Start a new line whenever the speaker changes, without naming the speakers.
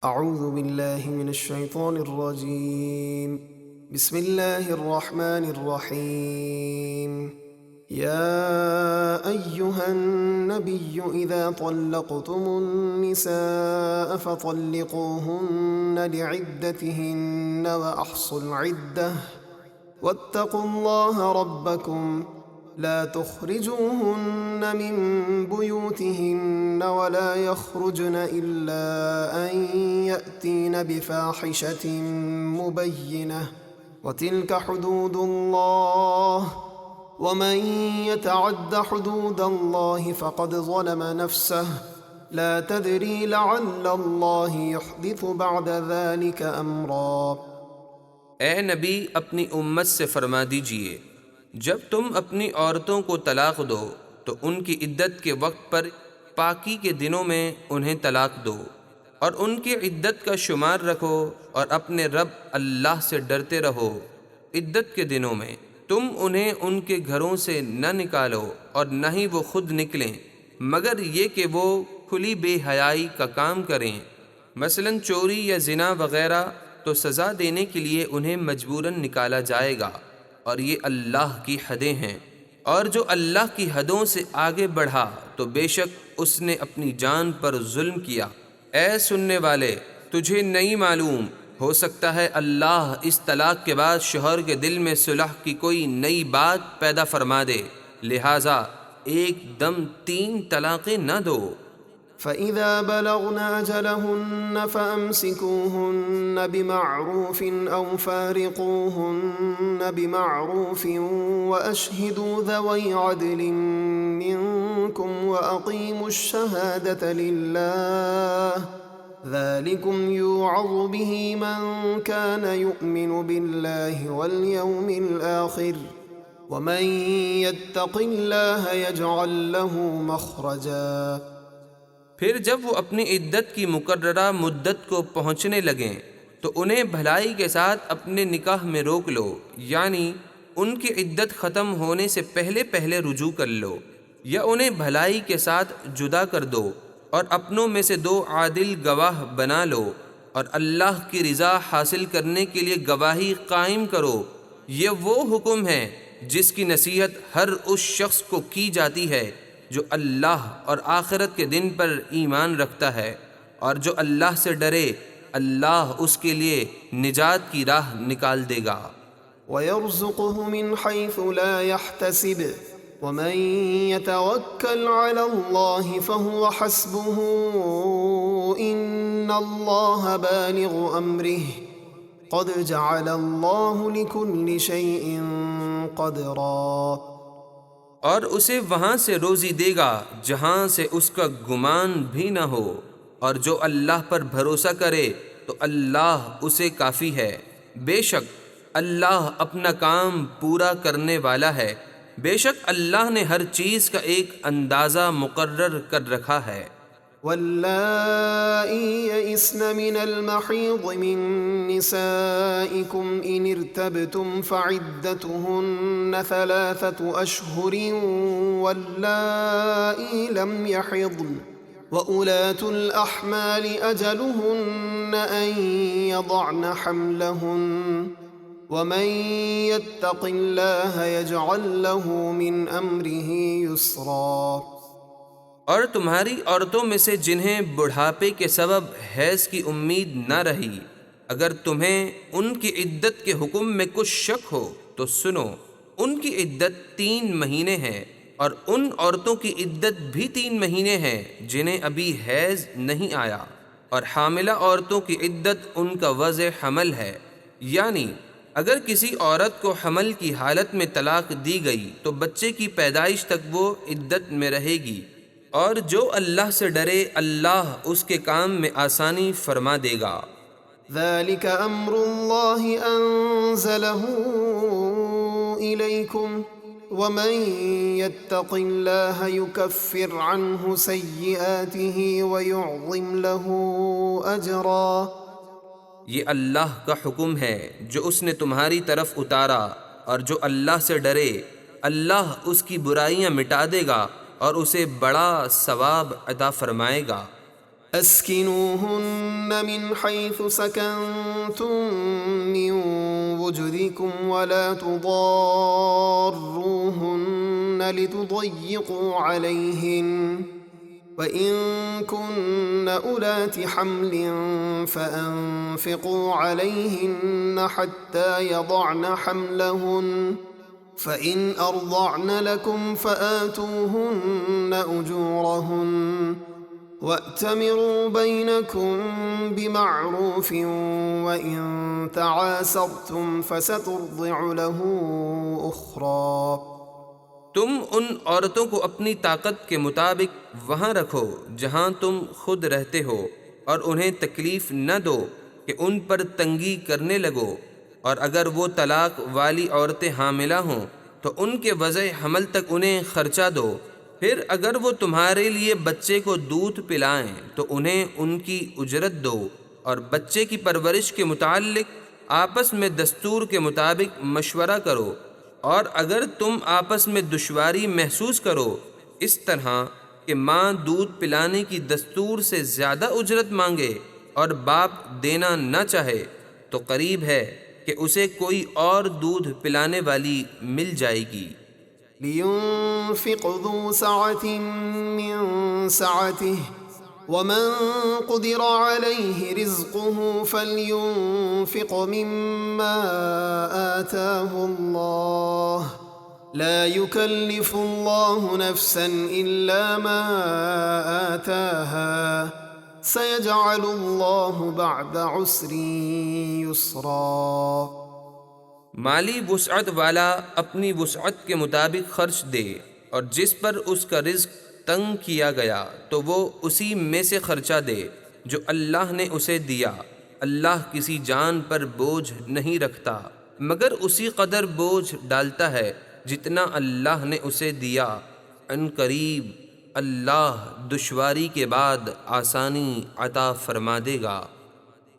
أعوذ بالله من الشيطان الرجيم. بسم الله الرحمن الرحيم. يا أيها النبي إذا طلقتم النساء فطلقوهن لعدتهن وأحصوا العدة واتقوا الله ربكم لا تخرجوهن من بيوتهن ولا يخرجن إلا أن يأتين بفاحشة مبينة وتلك حدود الله ومن يتعد حدود الله فقد ظلم نفسه لا تدري لعل الله يحدث بعد ذلك أمرا.
اے نبی اپنی امت سے فرما دیجئے جب تم اپنی عورتوں کو طلاق دو تو ان کی عدت کے وقت پر پاکی کے دنوں میں انہیں طلاق دو اور ان کی عدت کا شمار رکھو اور اپنے رب اللہ سے ڈرتے رہو. عدت کے دنوں میں تم انہیں ان کے گھروں سے نہ نکالو اور نہ ہی وہ خود نکلیں مگر یہ کہ وہ کھلی بے حیائی کا کام کریں، مثلا چوری یا زنا وغیرہ، تو سزا دینے کے لیے انہیں مجبوراً نکالا جائے گا، اور یہ اللہ کی حدیں ہیں، اور جو اللہ کی حدوں سے آگے بڑھا تو بے شک اس نے اپنی جان پر ظلم کیا. اے سننے والے، تجھے نہیں معلوم، ہو سکتا ہے اللہ اس طلاق کے بعد شوہر کے دل میں صلح کی کوئی نئی بات پیدا فرما دے، لہٰذا ایک دم 3 طلاقیں نہ دو.
فإذا بلغن أجلهن فأمسكوهن بمعروف أو فارقوهن بمعروف وأشهدوا ذوي عدل منكم وأقيموا الشهادة لله ذلكم يوعظ به من كان يؤمن بالله واليوم الآخر ومن يتق الله يجعل له مخرجا.
پھر جب وہ اپنی عدت کی مقررہ مدت کو پہنچنے لگیں تو انہیں بھلائی کے ساتھ اپنے نکاح میں روک لو، یعنی ان کی عدت ختم ہونے سے پہلے پہلے رجوع کر لو، یا انہیں بھلائی کے ساتھ جدا کر دو اور اپنوں میں سے 2 عادل گواہ بنا لو، اور اللہ کی رضا حاصل کرنے کے لیے گواہی قائم کرو. یہ وہ حکم ہے جس کی نصیحت ہر اس شخص کو کی جاتی ہے جو اللہ اور آخرت کے دن پر ایمان رکھتا ہے، اور جو اللہ سے ڈرے اللہ اس کے لیے نجات کی راہ نکال دے گا.
وَيَرْزُقُهُ مِنْ حَيْثُ لَا يَحْتَسِبُ وَمَنْ يَتَوَكَّلْ عَلَى اللَّهِ فَهُوَ حَسْبُهُ إِنَّ اللَّهَ بَالِغُ أَمْرِهِ قَدْ جَعَلَ اللَّهُ لِكُلِّ شَيْءٍ قَدْرًا.
اور اسے وہاں سے روزی دے گا جہاں سے اس کا گمان بھی نہ ہو، اور جو اللہ پر بھروسہ کرے تو اللہ اسے کافی ہے. بے شک اللہ اپنا کام پورا کرنے والا ہے، بے شک اللہ نے ہر چیز کا ایک اندازہ مقرر کر رکھا ہے.
واللائي يئسن من المحيض من نسائكم إن ارتبتم فعدتهن 3 أشهر واللائي لم يحضن وأولاة الأحمال أجلهن أن يضعن حملهن ومن يتق الله يجعل له من أمره يسرا.
اور تمہاری عورتوں میں سے جنہیں بڑھاپے کے سبب حیض کی امید نہ رہی، اگر تمہیں ان کی عدت کے حکم میں کچھ شک ہو تو سنو، ان کی عدت 3 مہینے ہیں، اور ان عورتوں کی عدت بھی 3 مہینے ہیں جنہیں ابھی حیض نہیں آیا، اور حاملہ عورتوں کی عدت ان کا وضع حمل ہے، یعنی اگر کسی عورت کو حمل کی حالت میں طلاق دی گئی تو بچے کی پیدائش تک وہ عدت میں رہے گی. اور جو اللہ سے ڈرے اللہ اس کے کام میں آسانی فرما دے گا.
ذلك امر الله انزله اليكم ومن يتق الله يكفر عنه سيئاته ويعظم له اجرا.
یہ اللہ کا حکم ہے جو اس نے تمہاری طرف اتارا، اور جو اللہ سے ڈرے اللہ اس کی برائیاں مٹا دے گا اور اسے بڑا ثواب عطا فرمائے گا.
أسكنوهن من حيث سكنتم من وجدكم ولا تضاروهن لتضيقوا عليهن وإن كن أولات حمل فأنفقوا عليهن حتى يضعن حملهن فإن أرضعن لكم فآتوهن أجورهن وَأْتَمِرُوا بَيْنَكُمْ بِمَعْرُوفٍ وَإِن تَعَاسَرْتُمْ فَسَتُرْضِعُ لَهُ أُخْرَى۔
تم ان عورتوں کو اپنی طاقت کے مطابق وہاں رکھو جہاں تم خود رہتے ہو، اور انہیں تکلیف نہ دو کہ ان پر تنگی کرنے لگو، اور اگر وہ طلاق والی عورتیں حاملہ ہوں تو ان کے وضع حمل تک انہیں خرچہ دو۔ پھر اگر وہ تمہارے لیے بچے کو دودھ پلائیں تو انہیں ان کی اجرت دو، اور بچے کی پرورش کے متعلق آپس میں دستور کے مطابق مشورہ کرو، اور اگر تم آپس میں دشواری محسوس کرو اس طرح کہ ماں دودھ پلانے کی دستور سے زیادہ اجرت مانگے اور باپ دینا نہ چاہے، تو قریب ہے کہ اسے کوئی اور دودھ پلانے والی مل جائے گی۔
لينفق ذو سعة من سعته ومن قدر عليه رزقه فلينفق مما آتاه الله لا يكلف الله نفسا إلا ما آتاها سيجعل الله بعد عسر يسرا۔
مالی وسعت والا اپنی وسعت کے مطابق خرچ دے، اور جس پر اس کا رزق تنگ کیا گیا تو وہ اسی میں سے خرچہ دے جو اللہ نے اسے دیا۔ اللہ کسی جان پر بوجھ نہیں رکھتا مگر اسی قدر بوجھ ڈالتا ہے جتنا اللہ نے اسے دیا۔ ان قریب اللہ دشواری کے بعد آسانی عطا فرما دے گا۔